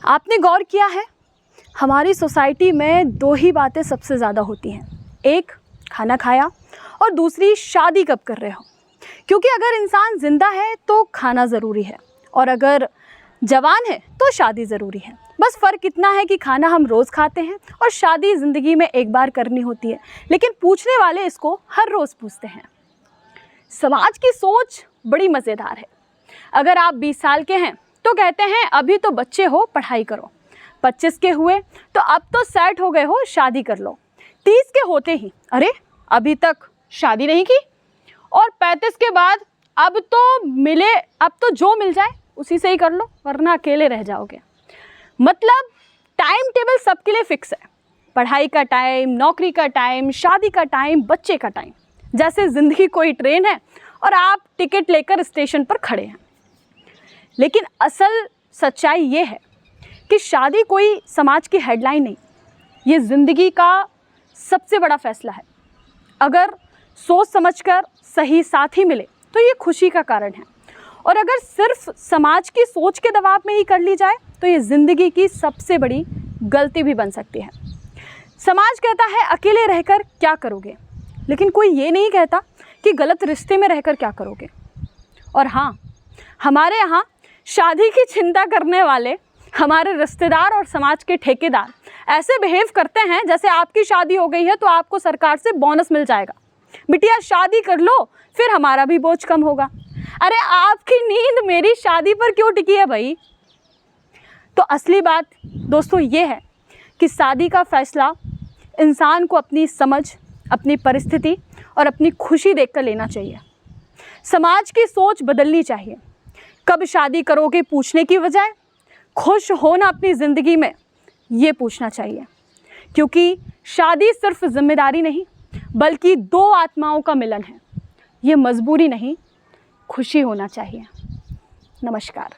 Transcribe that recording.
आपने गौर किया है, हमारी सोसाइटी में दो ही बातें सबसे ज़्यादा होती हैं, एक खाना खाया और दूसरी शादी कब कर रहे हो। क्योंकि अगर इंसान ज़िंदा है तो खाना ज़रूरी है और अगर जवान है तो शादी ज़रूरी है। बस फ़र्क इतना है कि खाना हम रोज़ खाते हैं और शादी ज़िंदगी में एक बार करनी होती है, लेकिन पूछने वाले इसको हर रोज़ पूछते हैं। समाज की सोच बड़ी मज़ेदार है। अगर आप 20 साल के हैं तो कहते हैं अभी तो बच्चे हो, पढ़ाई करो। 25 के हुए तो अब तो सेट हो गए हो, शादी कर लो। 30 के होते ही अरे अभी तक शादी नहीं की। और 35 के बाद अब तो जो मिल जाए उसी से ही कर लो, वरना अकेले रह जाओगे। मतलब टाइम टेबल सबके लिए फिक्स है। पढ़ाई का टाइम, नौकरी का टाइम, शादी का टाइम, बच्चे का टाइम। जैसे ज़िंदगी कोई ट्रेन है और आप टिकट लेकर स्टेशन पर खड़े हैं। लेकिन असल सच्चाई ये है कि शादी कोई समाज की हेडलाइन नहीं, ये ज़िंदगी का सबसे बड़ा फैसला है। अगर सोच समझकर सही साथी मिले तो ये खुशी का कारण है, और अगर सिर्फ समाज की सोच के दबाव में ही कर ली जाए तो ये ज़िंदगी की सबसे बड़ी गलती भी बन सकती है। समाज कहता है अकेले रहकर क्या करोगे, लेकिन कोई ये नहीं कहता कि गलत रिश्ते में रहकर क्या करोगे। और हाँ, हमारे यहाँ शादी की चिंता करने वाले हमारे रिश्तेदार और समाज के ठेकेदार ऐसे बिहेव करते हैं जैसे आपकी शादी हो गई है तो आपको सरकार से बोनस मिल जाएगा। बिटिया शादी कर लो, फिर हमारा भी बोझ कम होगा। अरे आपकी नींद मेरी शादी पर क्यों टिकी है भाई। तो असली बात दोस्तों ये है कि शादी का फैसला इंसान को अपनी समझ, अपनी परिस्थिति और अपनी खुशी देखकर लेना चाहिए। समाज की सोच बदलनी चाहिए। कब शादी करोगे पूछने की बजाय खुश होना अपनी ज़िंदगी में ये पूछना चाहिए। क्योंकि शादी सिर्फ जिम्मेदारी नहीं बल्कि दो आत्माओं का मिलन है। ये मजबूरी नहीं, खुशी होना चाहिए। नमस्कार।